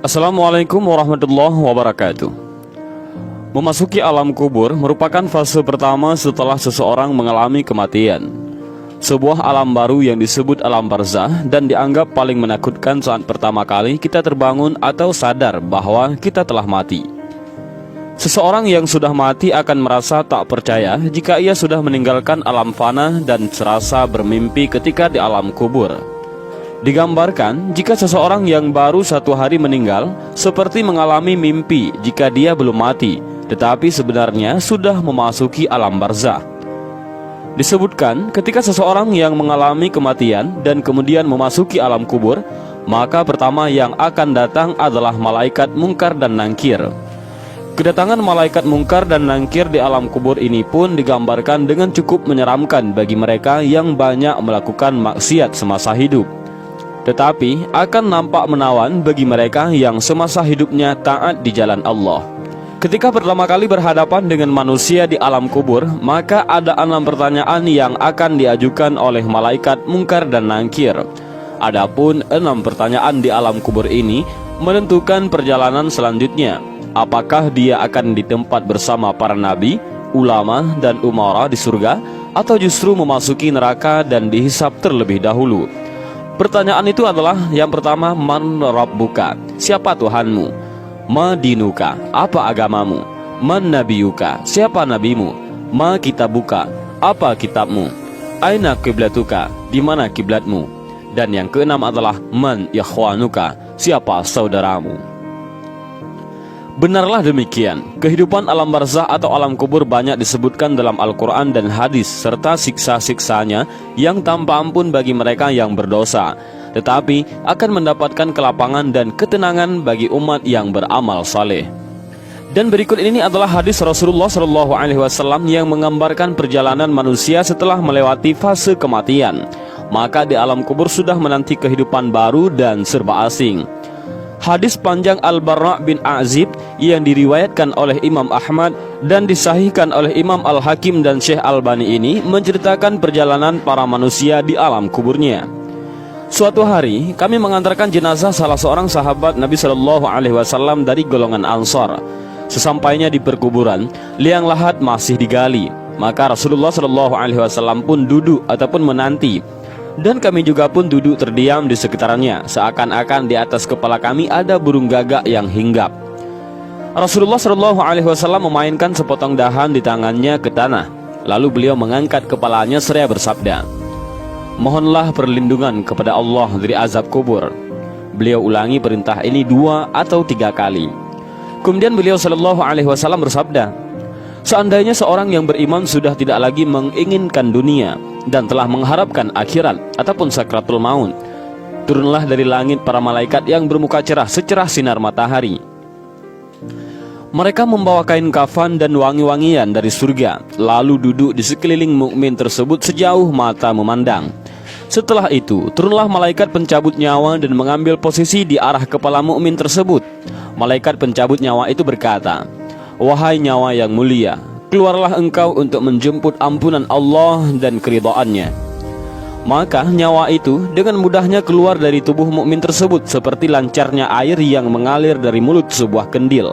Assalamualaikum warahmatullahi wabarakatuh. Memasuki alam kubur merupakan fase pertama setelah seseorang mengalami kematian. Sebuah alam baru yang disebut alam barzah dan dianggap paling menakutkan saat pertama kali kita terbangun atau sadar bahwa kita telah mati. Seseorang yang sudah mati akan merasa tak percaya jika ia sudah meninggalkan alam fana dan serasa bermimpi ketika di alam kubur. Digambarkan jika seseorang yang baru satu hari meninggal seperti mengalami mimpi jika dia belum mati, tetapi sebenarnya sudah memasuki alam barzah. Disebutkan ketika seseorang yang mengalami kematian dan kemudian memasuki alam kubur, maka pertama yang akan datang adalah malaikat mungkar dan nangkir. Kedatangan malaikat mungkar dan nangkir di alam kubur ini pun digambarkan dengan cukup menyeramkan bagi mereka yang banyak melakukan maksiat semasa hidup. Tetapi akan nampak menawan bagi mereka yang semasa hidupnya taat di jalan Allah. Ketika pertama kali berhadapan dengan manusia di alam kubur, maka ada 6 pertanyaan yang akan diajukan oleh malaikat mungkar dan nangkir. Adapun 6 pertanyaan di alam kubur ini menentukan perjalanan selanjutnya. Apakah dia akan ditempat bersama para nabi, ulama, dan umara di surga, atau justru memasuki neraka dan dihisab terlebih dahulu? Pertanyaan itu adalah yang pertama, man rabbuka, siapa Tuhanmu? Ma dinuka, apa agamamu? Man nabiyuka, siapa nabimu? Ma kitabuka, apa kitabmu? Aina kiblatuka, di mana kiblatmu? Dan yang keenam adalah man ikhwanuka, siapa saudaramu? Benarlah demikian, kehidupan alam barzah atau alam kubur banyak disebutkan dalam Al-Quran dan hadis, serta siksa-siksanya yang tanpa ampun bagi mereka yang berdosa, tetapi akan mendapatkan kelapangan dan ketenangan bagi umat yang beramal saleh. Dan berikut ini adalah hadis Rasulullah SAW yang menggambarkan perjalanan manusia setelah melewati fase kematian. Maka di alam kubur sudah menanti kehidupan baru dan serba asing. Hadis panjang Al-Barra' bin Azib yang diriwayatkan oleh Imam Ahmad dan disahihkan oleh Imam Al-Hakim dan Syekh Albani ini menceritakan perjalanan para manusia di alam kuburnya. Suatu hari kami mengantarkan jenazah salah seorang sahabat Nabi SAW dari golongan Ansar. Sesampainya di perkuburan, liang lahat masih digali. Maka Rasulullah SAW pun duduk ataupun menanti. Dan kami juga pun duduk terdiam di sekitarnya, seakan-akan di atas kepala kami ada burung gagak yang hinggap. Rasulullah SAW memainkan sepotong dahan di tangannya ke tanah. Lalu beliau mengangkat kepalanya seraya bersabda, "Mohonlah perlindungan kepada Allah dari azab kubur." Beliau ulangi perintah ini 2 atau 3 kali. Kemudian beliau SAW bersabda, "Seandainya seorang yang beriman sudah tidak lagi menginginkan dunia dan telah mengharapkan akhirat ataupun sakratul maut, turunlah dari langit para malaikat yang bermuka cerah secerah sinar matahari. Mereka membawa kain kafan dan wangi-wangian dari surga, lalu duduk di sekeliling mukmin tersebut sejauh mata memandang. Setelah itu, turunlah malaikat pencabut nyawa dan mengambil posisi di arah kepala mukmin tersebut. Malaikat pencabut nyawa itu berkata, 'Wahai nyawa yang mulia, keluarlah engkau untuk menjemput ampunan Allah dan keridhaannya.' Maka nyawa itu dengan mudahnya keluar dari tubuh mukmin tersebut seperti lancarnya air yang mengalir dari mulut sebuah kendil.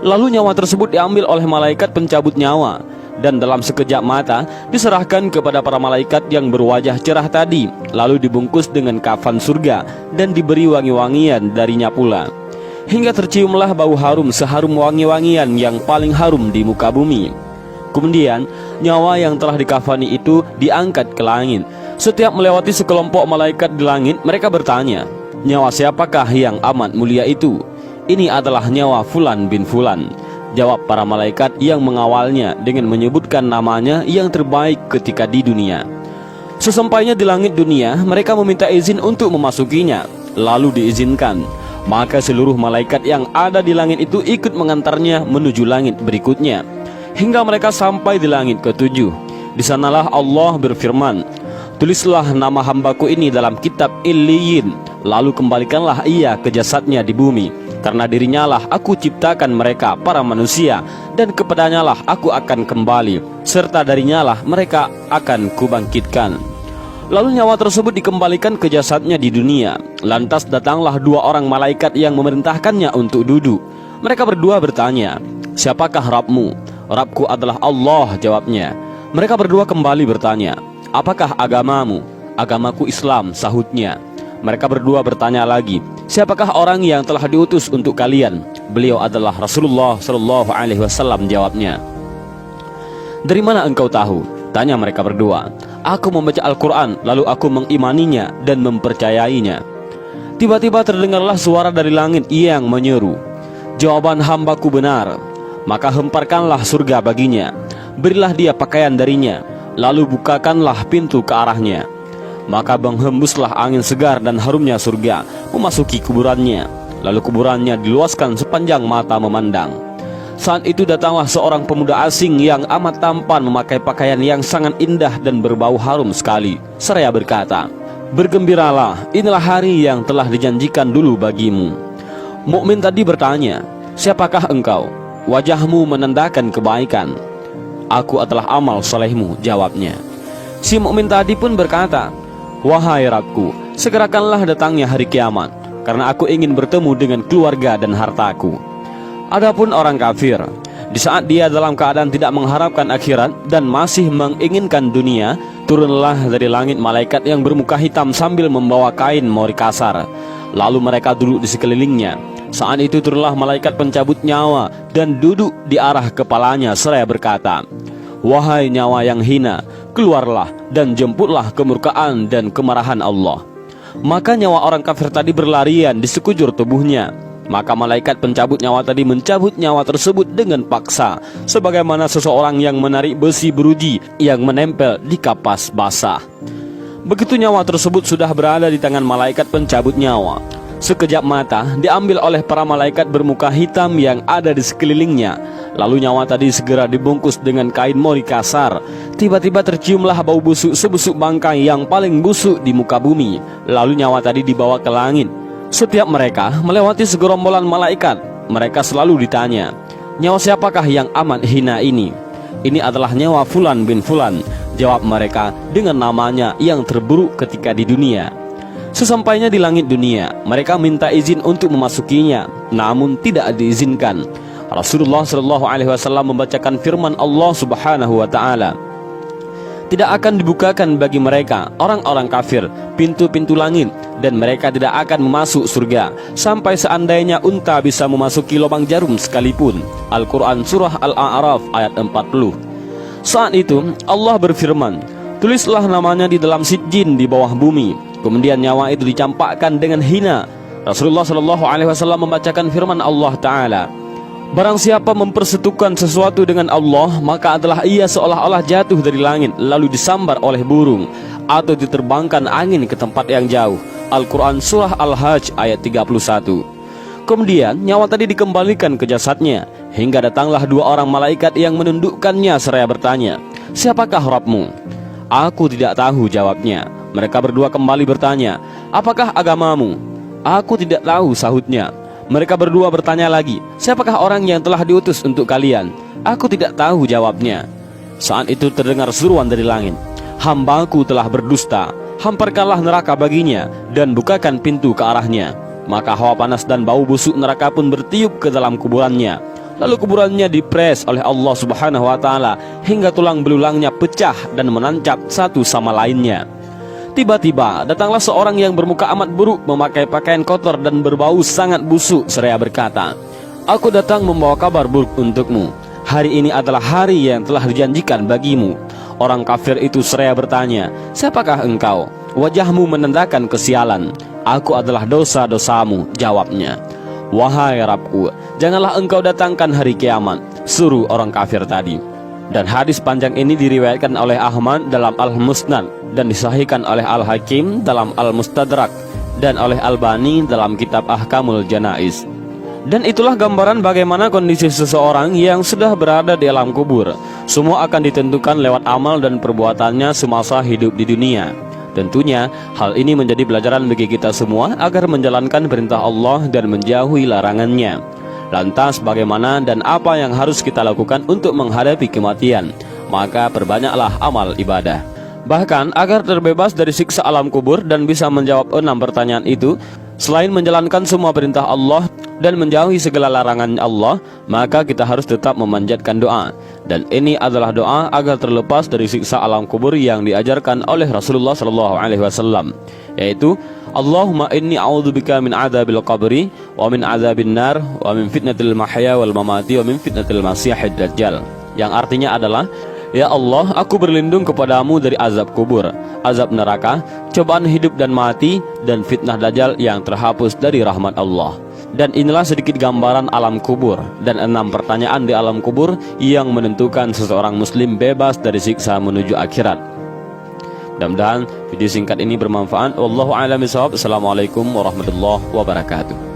Lalu nyawa tersebut diambil oleh malaikat pencabut nyawa dan dalam sekejap mata diserahkan kepada para malaikat yang berwajah cerah tadi, lalu dibungkus dengan kafan surga dan diberi wangi-wangian darinya pula, hingga terciumlah bau harum seharum wangi-wangian yang paling harum di muka bumi. Kemudian nyawa yang telah dikafani itu diangkat ke langit. Setiap melewati sekelompok malaikat di langit, mereka bertanya, 'Nyawa siapakah yang amat mulia itu?' 'Ini adalah nyawa Fulan bin Fulan,' jawab para malaikat yang mengawalnya dengan menyebutkan namanya yang terbaik ketika di dunia. Sesampainya di langit dunia, mereka meminta izin untuk memasukinya, lalu diizinkan. Maka seluruh malaikat yang ada di langit itu ikut mengantarnya menuju langit berikutnya, hingga mereka sampai di langit ke-7. Di sanalah Allah berfirman, 'Tulislah nama hambaku ini dalam kitab Illiyin, lalu kembalikanlah ia ke jasadnya di bumi. Karena dirinya lah aku ciptakan mereka para manusia, dan kepadanya lah aku akan kembali, serta darinya lah mereka akan kubangkitkan.' Lalu nyawa tersebut dikembalikan ke jasadnya di dunia. Lantas datanglah dua orang malaikat yang memerintahkannya untuk duduk. Mereka berdua bertanya, "Siapakah Rabbmu?" "Rabbku adalah Allah," jawabnya. Mereka berdua kembali bertanya, "Apakah agamamu?" "Agamaku Islam," sahutnya. Mereka berdua bertanya lagi, "Siapakah orang yang telah diutus untuk kalian?" "Beliau adalah Rasulullah Shallallahu Alaihi Wasallam," jawabnya. "Dari mana engkau tahu?" tanya mereka berdua. "Aku membaca Al-Quran, lalu aku mengimaninya dan mempercayainya." Tiba-tiba terdengarlah suara dari langit yang menyeru, "Jawaban hambaku benar, maka hemparkanlah surga baginya, berilah dia pakaian darinya, lalu bukakanlah pintu ke arahnya." Maka menghembuslah angin segar dan harumnya surga memasuki kuburannya, lalu kuburannya diluaskan sepanjang mata memandang. Saat itu datanglah seorang pemuda asing yang amat tampan, memakai pakaian yang sangat indah dan berbau harum sekali, seraya berkata, "Bergembiralah, inilah hari yang telah dijanjikan dulu bagimu." Mukmin tadi bertanya, "Siapakah engkau?" "Wajahmu menandakan kebaikan." "Aku adalah amal solehmu," jawabnya. Si mukmin tadi pun berkata, "Wahai Rabbku, segerakanlah datangnya hari kiamat, karena aku ingin bertemu dengan keluarga dan hartaku." Adapun orang kafir, di saat dia dalam keadaan tidak mengharapkan akhirat dan masih menginginkan dunia, turunlah dari langit malaikat yang bermuka hitam sambil membawa kain mori kasar. Lalu mereka duduk di sekelilingnya. Saat itu turunlah malaikat pencabut nyawa dan duduk di arah kepalanya seraya berkata, "Wahai nyawa yang hina, keluarlah dan jemputlah kemurkaan dan kemarahan Allah." Maka nyawa orang kafir tadi berlarian di sekujur tubuhnya. Maka malaikat pencabut nyawa tadi mencabut nyawa tersebut dengan paksa, sebagaimana seseorang yang menarik besi beruji yang menempel di kapas basah. Begitu nyawa tersebut sudah berada di tangan malaikat pencabut nyawa, sekejap mata diambil oleh para malaikat bermuka hitam yang ada di sekelilingnya. Lalu nyawa tadi segera dibungkus dengan kain mori kasar. Tiba-tiba terciumlah bau busuk sebusuk bangkai yang paling busuk di muka bumi. Lalu nyawa tadi dibawa ke langit. Setiap mereka melewati segerombolan malaikat, mereka selalu ditanya, "Nyawa siapakah yang amat hina ini?" "Ini adalah nyawa Fulan bin Fulan," jawab mereka dengan namanya yang terburuk ketika di dunia. Sesampainya di langit dunia, mereka minta izin untuk memasukinya, namun tidak diizinkan. Rasulullah Shallallahu Alaihi Wasallam membacakan firman Allah Subhanahu Wa Taala, "Tidak akan dibukakan bagi mereka, orang-orang kafir, pintu-pintu langit, dan mereka tidak akan masuk surga sampai seandainya unta bisa memasuki lubang jarum sekalipun." Al-Quran Surah Al-A'raf ayat 40. Saat itu Allah berfirman, "Tulislah namanya di dalam sijjin di bawah bumi." Kemudian nyawa itu dicampakkan dengan hina. Rasulullah Shallallahu Alaihi Wasallam membacakan firman Allah Ta'ala, "Barang siapa mempersekutukan sesuatu dengan Allah, maka adalah ia seolah-olah jatuh dari langit lalu disambar oleh burung, atau diterbangkan angin ke tempat yang jauh." Al-Quran Surah Al-Hajj ayat 31. Kemudian nyawa tadi dikembalikan ke jasadnya, hingga datanglah dua orang malaikat yang menundukkannya seraya bertanya, "Siapakah Rabbmu?" "Aku tidak tahu," jawabnya. Mereka berdua kembali bertanya, "Apakah agamamu?" "Aku tidak tahu," sahutnya. Mereka berdua bertanya lagi, "Siapakah orang yang telah diutus untuk kalian?" "Aku tidak tahu," jawabnya. Saat itu terdengar seruan dari langit, "Hambaku telah berdusta, hamparkanlah neraka baginya dan bukakan pintu ke arahnya." Maka hawa panas dan bau busuk neraka pun bertiup ke dalam kuburannya. Lalu kuburannya dipres oleh Allah Subhanahu Wa Taala hingga tulang belulangnya pecah dan menancap satu sama lainnya. Tiba-tiba datanglah seorang yang bermuka amat buruk, memakai pakaian kotor dan berbau sangat busuk, seraya berkata, "Aku datang membawa kabar buruk untukmu. Hari ini adalah hari yang telah dijanjikan bagimu." Orang kafir itu seraya bertanya, "Siapakah engkau?" "Wajahmu menandakan kesialan." "Aku adalah dosa-dosamu," jawabnya. "Wahai Rabbku, janganlah engkau datangkan hari kiamat," suruh orang kafir tadi. Dan hadis panjang ini diriwayatkan oleh Ahmad dalam Al-Musnad dan disahihkan oleh Al-Hakim dalam Al-Mustadrak dan oleh Albani dalam kitab Ahkamul Janaiz. Dan itulah gambaran bagaimana kondisi seseorang yang sudah berada di alam kubur. Semua akan ditentukan lewat amal dan perbuatannya semasa hidup di dunia. Tentunya hal ini menjadi pelajaran bagi kita semua agar menjalankan perintah Allah dan menjauhi larangannya. Lantas bagaimana dan apa yang harus kita lakukan untuk menghadapi kematian? Maka perbanyaklah amal ibadah. Bahkan agar terbebas dari siksa alam kubur dan bisa menjawab 6 pertanyaan itu, selain menjalankan semua perintah Allah dan menjauhi segala larangan Allah, maka kita harus tetap memanjatkan doa. Dan ini adalah doa agar terlepas dari siksa alam kubur yang diajarkan oleh Rasulullah SAW, yaitu Allahumma inni a'udzubika min adzabil qabri wa min adzabin nar wa min fitnatil mahya wal mamati wa min fitnatil masiihid dajjal. Yang artinya adalah, ya Allah, aku berlindung kepadamu dari azab kubur, azab neraka, cobaan hidup dan mati, dan fitnah dajjal yang terhapus dari rahmat Allah. Dan inilah sedikit gambaran alam kubur dan 6 pertanyaan di alam kubur yang menentukan seseorang muslim bebas dari siksa menuju akhirat. Mudah-mudahan video singkat ini bermanfaat. Wallahu a'lam bishawab. Assalamualaikum warahmatullahi wabarakatuh.